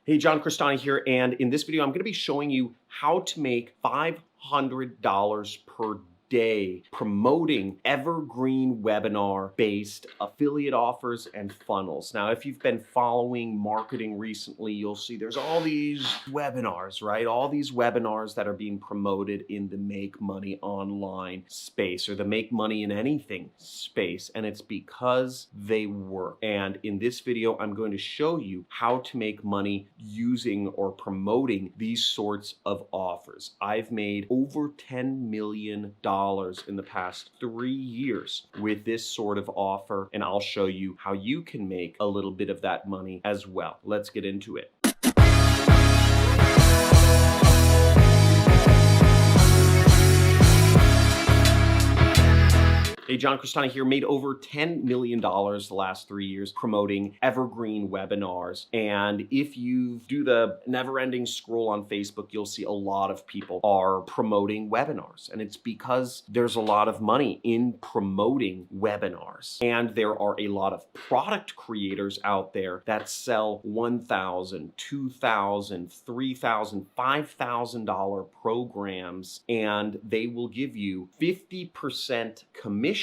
Hey, John Crestani here, and in this video, I'm going to be showing you how to make $500 per day promoting evergreen webinar-based affiliate offers and funnels. Now, if you've been following marketing recently, you'll see there's all these webinars, right? All these webinars that are being promoted in the make money online space or the make money in anything space, and it's because they work. And in this video, I'm going to show you how to make money using or promoting these sorts of offers. I've made over $10 million in the past 3 years with this sort of offer, and I'll show you how you can make a little bit of that money as well. Let's get into it. Hey, John Crestani here, made over $10 million the last 3 years promoting evergreen webinars. And if you do the never-ending scroll on Facebook, you'll see a lot of people are promoting webinars. And it's because there's a lot of money in promoting webinars. And there are a lot of product creators out there that sell $1,000, $2,000, $3,000, $5,000 programs, and they will give you 50% commission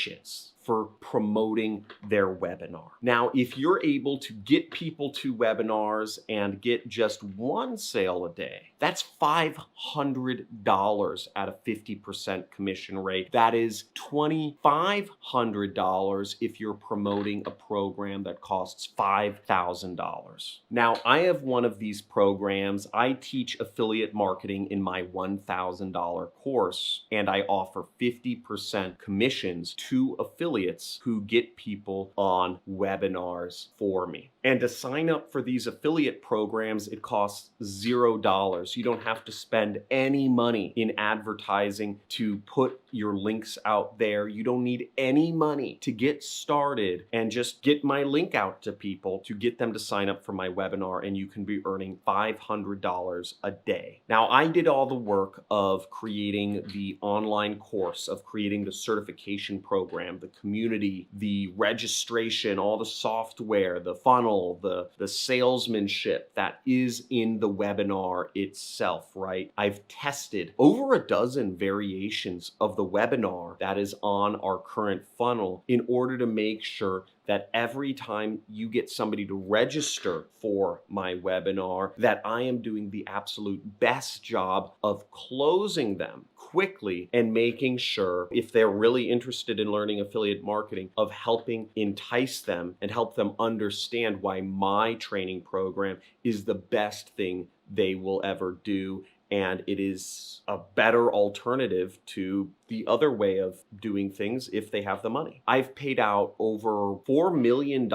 for promoting their webinar. Now, if you're able to get people to webinars and get just one sale a day, that's $500 at a 50% commission rate. That is $2,500 if you're promoting a program that costs $5,000. Now, I have one of these programs. I teach affiliate marketing in my $1,000 course, and I offer 50% commissions to affiliates who get people on webinars for me. And to sign up for these affiliate programs, it costs $0. You don't have to spend any money in advertising to put your links out there. You don't need any money to get started and just get my link out to people to get them to sign up for my webinar, and you can be earning $500 a day. Now, I did all the work of creating the online course, of creating the certification program, the community, the registration, all the software, the funnel, the salesmanship that is in the webinar itself, right? I've tested over a dozen variations of the webinar that is on our current funnel in order to make sure that every time you get somebody to register for my webinar, that I am doing the absolute best job of closing them quickly and making sure, if they're really interested in learning affiliate marketing, of helping entice them and help them understand why my training program is the best thing they will ever do. And it is a better alternative to the other way of doing things if they have the money. I've paid out over $4 million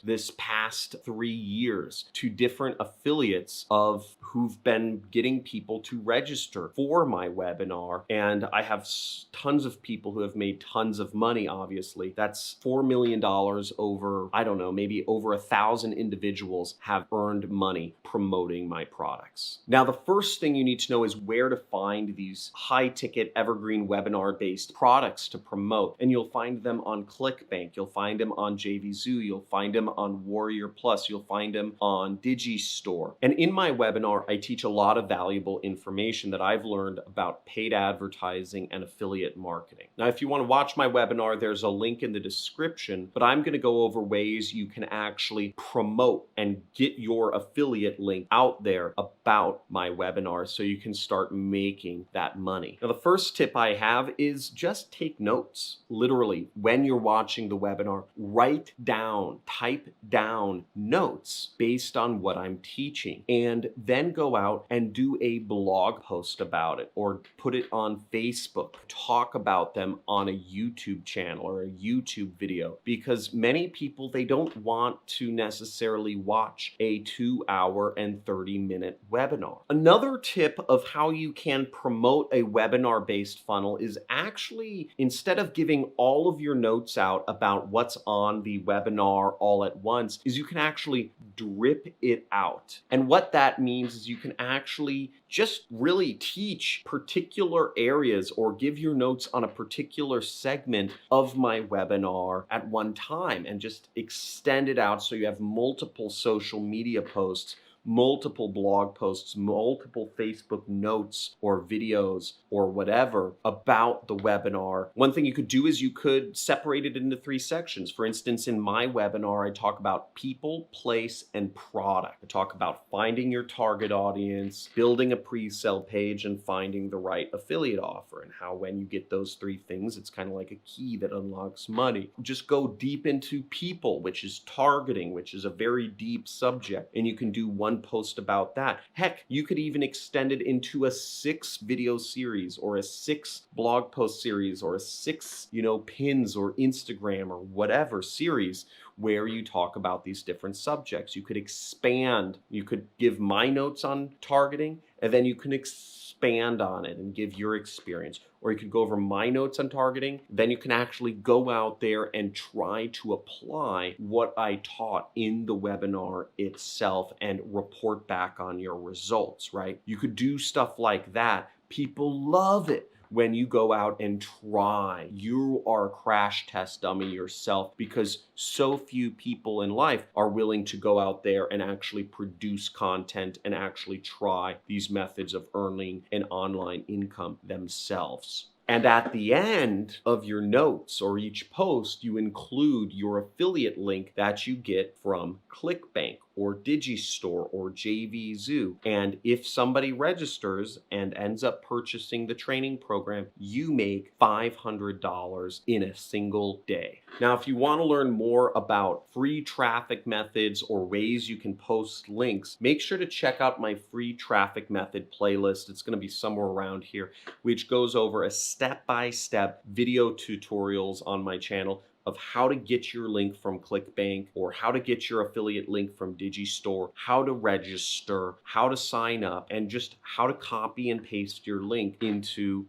this past 3 years to different affiliates of who've been getting people to register for my webinar. And I have tons of people who have made tons of money, obviously. That's $4 million over, I don't know, maybe over 1,000 individuals have earned money promoting my products. Now, the first thing you need to know is where to find these high-ticket evergreen webinar-based products to promote. And you'll find them on ClickBank, you'll find them on JVZoo, you'll find them on Warrior Plus, you'll find them on Digistore. And in my webinar, I teach a lot of valuable information that I've learned about paid advertising and affiliate marketing. Now, if you want to watch my webinar, there's a link in the description, but I'm going to go over ways you can actually promote and get your affiliate link out there about my webinar so you can start making that money. Now, the first tip I have is just take notes. Literally, when you're watching the webinar, write down, type down notes based on what I'm teaching, and then go out and do a blog post about it or put it on Facebook. Talk about them on a YouTube channel or a YouTube video, because many people, they don't want to necessarily watch a 2-hour and 30-minute webinar. Another tip of how you can promote a webinar-based funnel is actually, instead of giving all of your notes out about what's on the webinar all at once, is you can actually drip it out. And what that means is you can actually just really teach particular areas or give your notes on a particular segment of my webinar at one time and just extend it out so you have multiple social media posts multiple blog posts, multiple Facebook notes or videos or whatever about the webinar. One thing you could do is you could separate it into 3 sections. For instance, in my webinar, I talk about people, place, and product. I talk about finding your target audience, building a pre-sale page, and finding the right affiliate offer, and how when you get those 3 things, it's kind of like a key that unlocks money. Just go deep into people, which is targeting, which is a very deep subject, and you can do one post about that. Heck, you could even extend it into a 6 video series or a 6 blog post series or a 6, pins or Instagram or whatever series where you talk about these different subjects. You could expand, you could give my notes on targeting, and then you can expand on it and give your experience. Or you could go over my notes on targeting, then you can actually go out there and try to apply what I taught in the webinar itself and report back on your results, right? You could do stuff like that. People love it when you go out and try. You are a crash test dummy yourself, because so few people in life are willing to go out there and actually produce content and actually try these methods of earning an online income themselves. And at the end of your notes or each post, you include your affiliate link that you get from ClickBank or Digistore or JVZoo. And if somebody registers and ends up purchasing the training program, you make $500 in a single day. Now, if you want to learn more about free traffic methods or ways you can post links, make sure to check out my free traffic method playlist. It's going to be somewhere around here, which goes over a step-by-step video tutorials on my channel of how to get your link from ClickBank or how to get your affiliate link from Digistore, how to register, how to sign up, and just how to copy and paste your link into,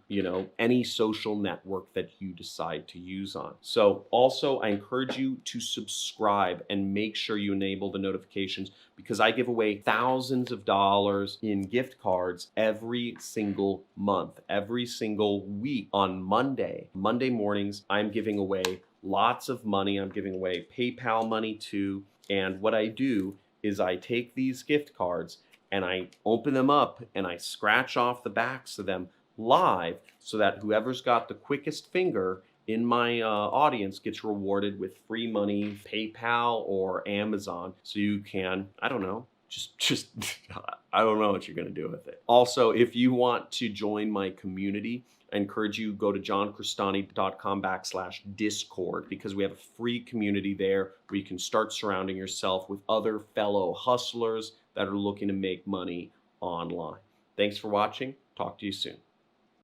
any social network that you decide to use on. So also, I encourage you to subscribe and make sure you enable the notifications, because I give away thousands of dollars in gift cards every single month, every single week. On Monday mornings, I'm giving away lots of money. I'm giving away PayPal money too. And what I do is I take these gift cards and I open them up and I scratch off the backs of them live, so that whoever's got the quickest finger in my audience gets rewarded with free money, PayPal or Amazon. So you can, I don't know what you're going to do with it. Also, if you want to join my community, I encourage you to go to johncristani.com/Discord, because we have a free community there where you can start surrounding yourself with other fellow hustlers that are looking to make money online. Thanks for watching. Talk to you soon.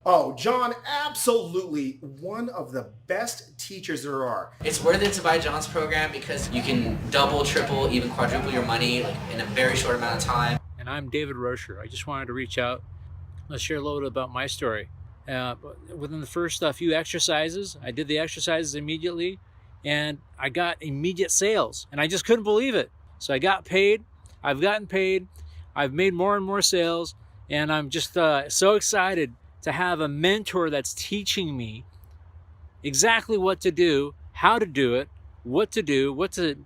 Oh, John, absolutely one of the best teachers there are. It's worth it to buy John's program because you can double, triple, even quadruple your money in a very short amount of time. And I'm David Rocher. I just wanted to reach out. Let's share a little bit about my story. Within the first few exercises, I did the exercises immediately, and I got immediate sales, and I just couldn't believe it. So I got paid. I've gotten paid. I've made more and more sales, and I'm just so excited to have a mentor that's teaching me exactly what to do, how to do it, what to do, what to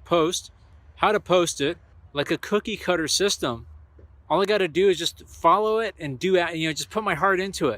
post, how to post it, like a cookie cutter system. All I got to do is just follow it and just put my heart into it.